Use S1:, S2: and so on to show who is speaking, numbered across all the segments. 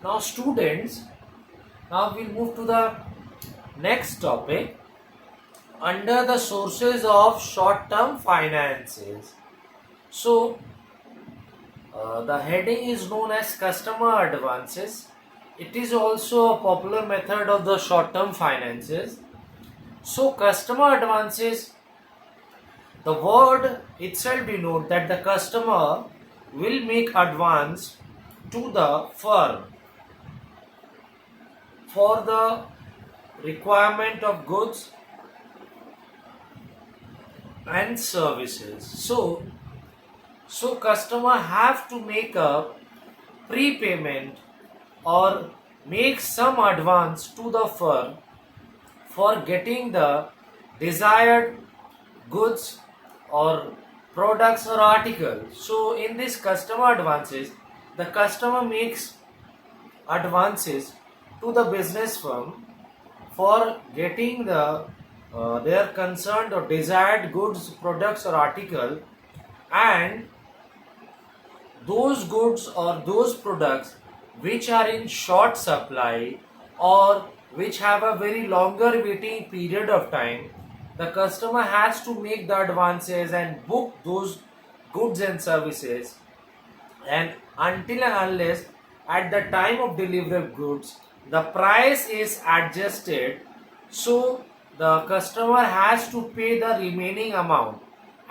S1: Now, students, now we'll move to the next topic under the sources of short term finances. So, the heading is known as customer advances. It is also a popular method of the short term finances. So, customer advances, the word itself denotes that the customer will make advance to the firm for the requirement of goods and services. So customer have to make a prepayment or make some advance to the firm for getting the desired goods or products or articles. So in this customer advances, the customer makes advances to the business firm for getting their concerned or desired goods, products or article, and those goods or those products which are in short supply or which have a very longer waiting period of time, the customer has to make the advances and book those goods and services, and until and unless at the time of delivery of goods the price is adjusted, so the customer has to pay the remaining amount,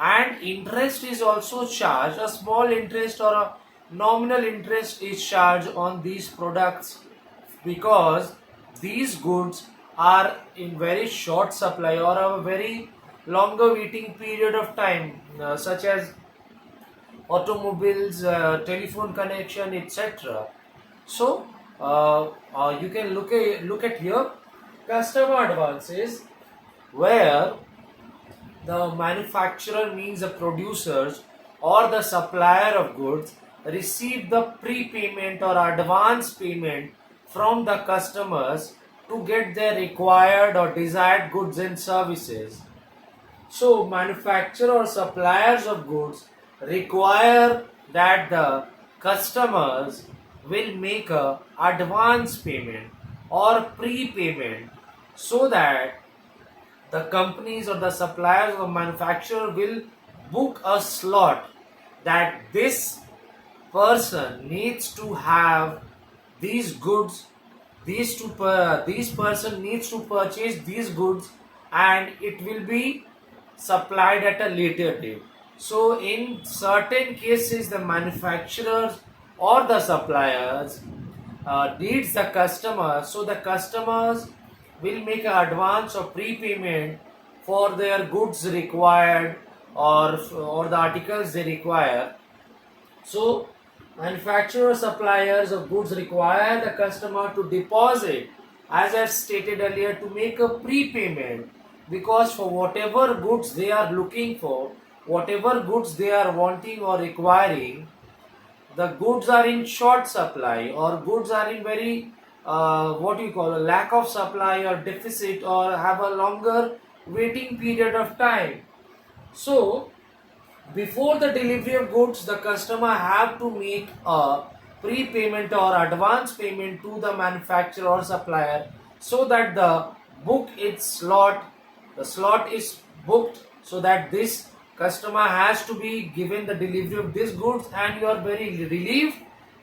S1: and interest is also charged. A small interest or a nominal interest is charged on these products because these goods are in very short supply or a very longer waiting period of time, such as automobiles, telephone connection, etc. So you can look at here customer advances, where the manufacturer means the producers or the supplier of goods receive the prepayment or advance payment from the customers to get their required or desired goods and services. So, manufacturer or suppliers of goods require that the customers will make a advance payment or prepayment, so that the companies or the suppliers or manufacturer will book a slot that this person needs to have these goods, this person needs to purchase these goods, and it will be supplied at a later date. So in certain cases the manufacturers or the suppliers needs the customer, so the customers will make an advance or prepayment for their goods required, or the articles they require. So manufacturers, suppliers of goods require the customer to deposit, as I stated earlier, to make a prepayment, because for whatever goods they are looking for, whatever goods they are wanting or requiring, the goods are in short supply or goods are in very what you call a lack of supply or deficit or have a longer waiting period of time. So before the delivery of goods, the customer have to make a prepayment or advance payment to the manufacturer or supplier, so that the book its slot, the slot is booked, so that this customer has to be given the delivery of these goods, and you are very relieved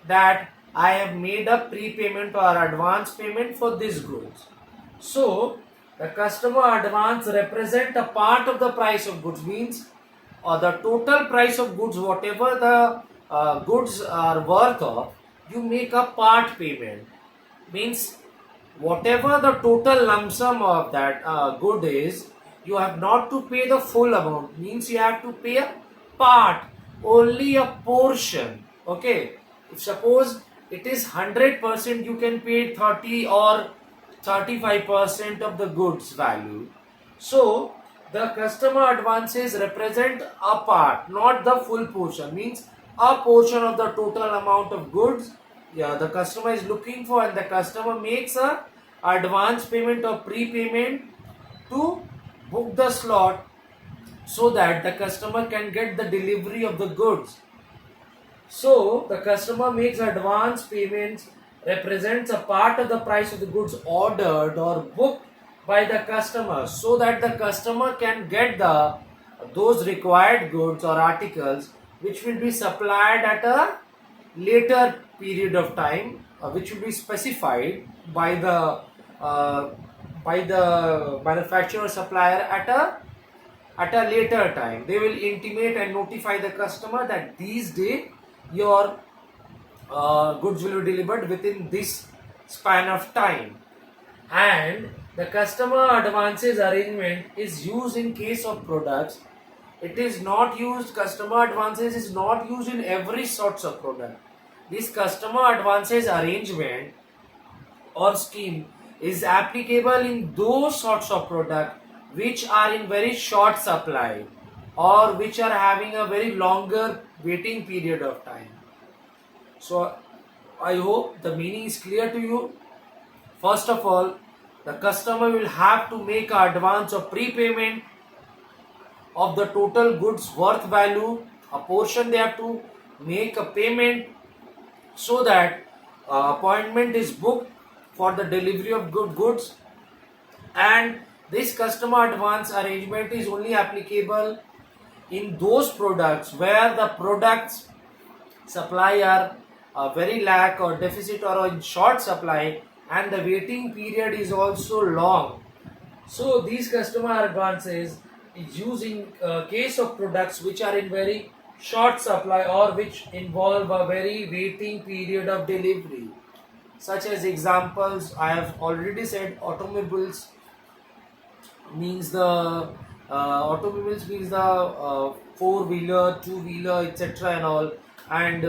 S1: that I have made a prepayment or advance payment for these goods. So the customer advance represent a part of the price of goods, means the total price of goods, whatever the goods are worth of, you make a part payment. Means whatever the total lump sum of that good is, you have not to pay the full amount. Means you have to pay a part, only a portion. Okay, if suppose it is 100%, you can pay 30 or 35% of the goods value. So the customer advances represent a part, not the full portion. Means a portion of the total amount of goods, yeah, the customer is looking for, and the customer makes a advance payment or prepayment to book the slot, so that the customer can get the delivery of the goods. So the customer makes advance payments represents a part of the price of the goods ordered or booked by the customer, so that the customer can get the those required goods or articles which will be supplied at a later period of time, which will be specified uh, by the manufacturer or supplier at a later time. They will intimate and notify the customer that these day your goods will be delivered within this span of time. And the customer advances arrangement is used in case of products. It is not used, customer advances is not used in every sorts of product. This customer advances arrangement or scheme is applicable in those sorts of product which are in very short supply or which are having a very longer waiting period of time. So I hope the meaning is clear to you. First of all, the customer will have to make an advance of prepayment of the total goods worth value. A portion they have to make a payment so that appointment is booked for the delivery of goods, and this customer advance arrangement is only applicable in those products where the products supply are very lack or deficit or in short supply, and the waiting period is also long. So these customer advances is used in case of products which are in very short supply or which involve a very waiting period of delivery. Such as examples, I have already said automobiles means the four wheeler, two wheeler, etc. and all, and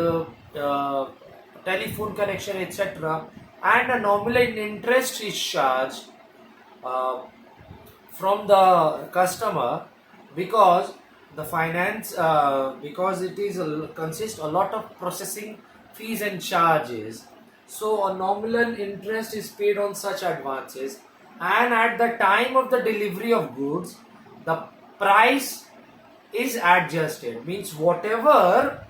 S1: telephone connection, etc. And a nominal interest is charged uh, from the customer because the finance because it is consists a lot of processing fees and charges. So a nominal interest is paid on such advances, and at the time of the delivery of goods the price is adjusted, means whatever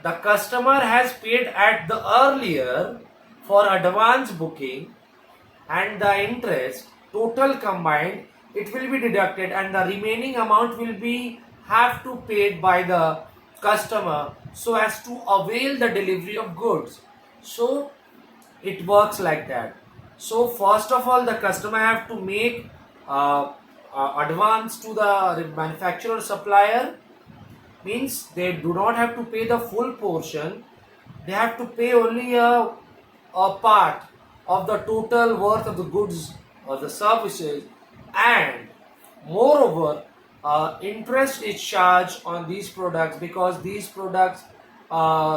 S1: the customer has paid at the earlier for advance booking and the interest total combined, it will be deducted and the remaining amount will be have to paid by the customer so as to avail the delivery of goods. So it works like that. So first of all the customer have to make advance to the manufacturer supplier, means they do not have to pay the full portion, they have to pay only a part of the total worth of the goods or the services, and moreover interest is charged on these products because these products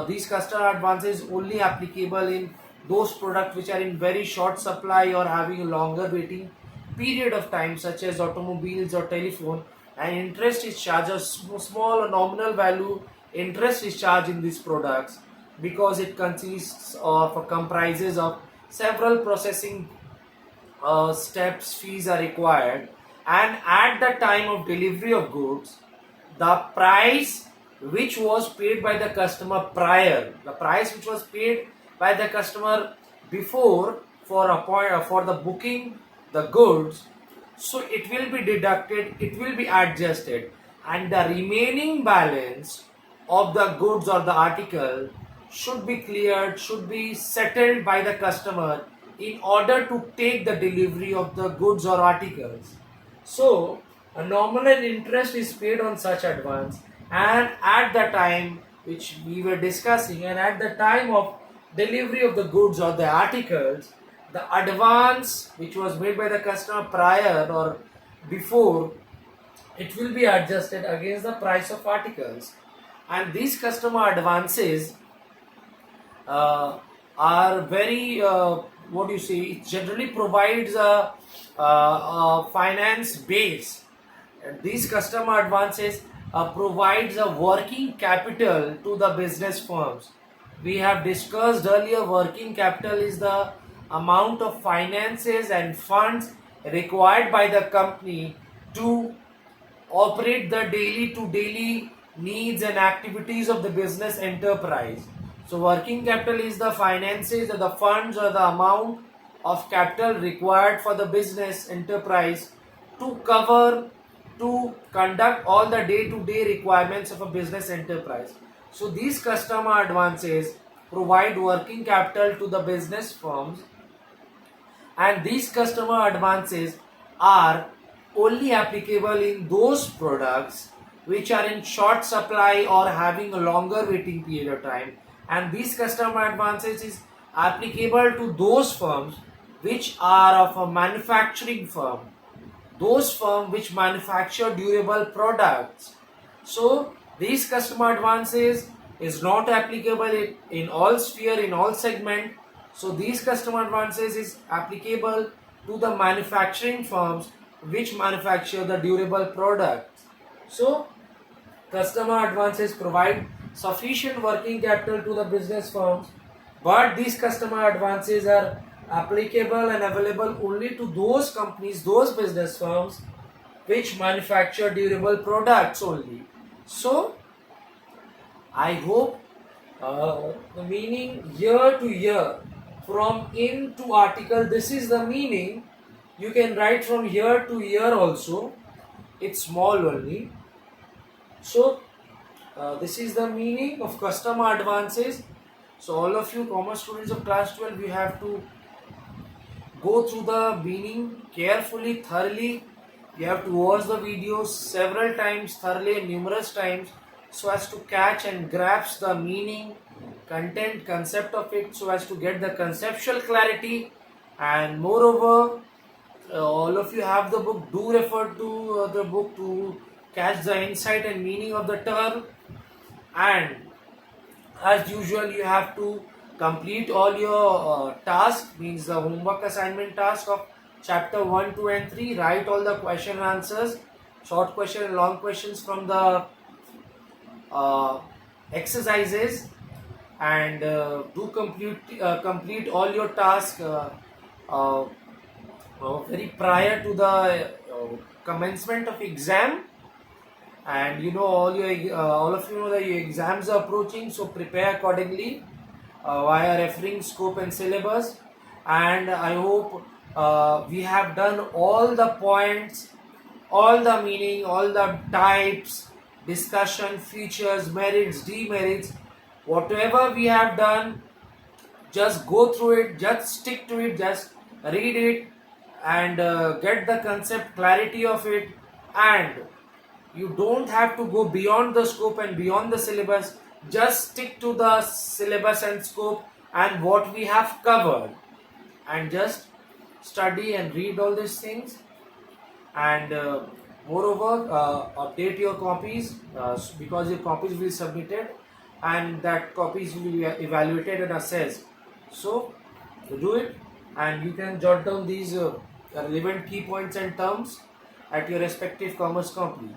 S1: these customer advances only applicable in those products which are in very short supply or having a longer waiting period of time, such as automobiles or telephone, and interest is charged a small or nominal value interest is charged in these products because it consists of comprises of several processing steps, fees are required, and at the time of delivery of goods the price which was paid by the customer prior, the price which was paid by the customer before for the booking the goods, so it will be deducted, it will be adjusted, and the remaining balance of the goods or the article should be cleared, should be settled by the customer in order to take the delivery of the goods or articles. So a nominal interest is paid on such advance, and at the time which we were discussing, and at the time of delivery of the goods or the articles, the advance which was made by the customer prior or before, it will be adjusted against the price of articles. And these customer advances uh, are very what do you say, it generally provides a finance base, and these customer advances provides a working capital to the business firms. We have discussed earlier, working capital is the amount of finances and funds required by the company to operate the daily to daily needs and activities of the business enterprise. So working capital is the finances or the funds or the amount of capital required for the business enterprise to cover, to conduct all the day-to-day requirements of a business enterprise. So these customer advances provide working capital to the business firms, and these customer advances are only applicable in those products which are in short supply or having a longer waiting period of time, and these customer advances is applicable to those firms which are of a manufacturing firm, those firms which manufacture durable products. So these customer advances is not applicable in all sphere, in all segment. So these customer advances is applicable to the manufacturing firms which manufacture the durable products. So customer advances provide sufficient working capital to the business firms, but these customer advances are applicable and available only to those companies, those business firms which manufacture durable products only. So I hope the meaning year to year, from in to article, this is the meaning. You can write from year to year also, it's small only. So this is the meaning of customer advances. So all of you commerce students of class 12, you have to go through the meaning carefully, thoroughly. You have to watch the videos several times, thoroughly, numerous times, so as to catch and grasp the meaning, content, concept of it, so as to get the conceptual clarity. And moreover, all of you have the book, do refer to the book to catch the insight and meaning of the term. And as usual, you have to complete all your task, means the homework assignment task of chapter 1, 2 and 3. Write all the question and answers, short question and long questions from the exercises, and do complete all your tasks uh, very prior to the commencement of exam. And you know, all of you know that your exams are approaching, so prepare accordingly via referring scope and syllabus. And I hope we have done all the points, all the meaning, all the types, discussion, features, merits, demerits, whatever we have done. Just go through it, just stick to it, just read it, and get the concept clarity of it. And you don't have to go beyond the scope and beyond the syllabus. Just stick to the syllabus and scope and what we have covered, and just study and read all these things. And moreover, update your copies, because your copies will be submitted and that copies will be evaluated and assessed. So do it, and you can jot down these relevant key points and terms at your respective commerce company.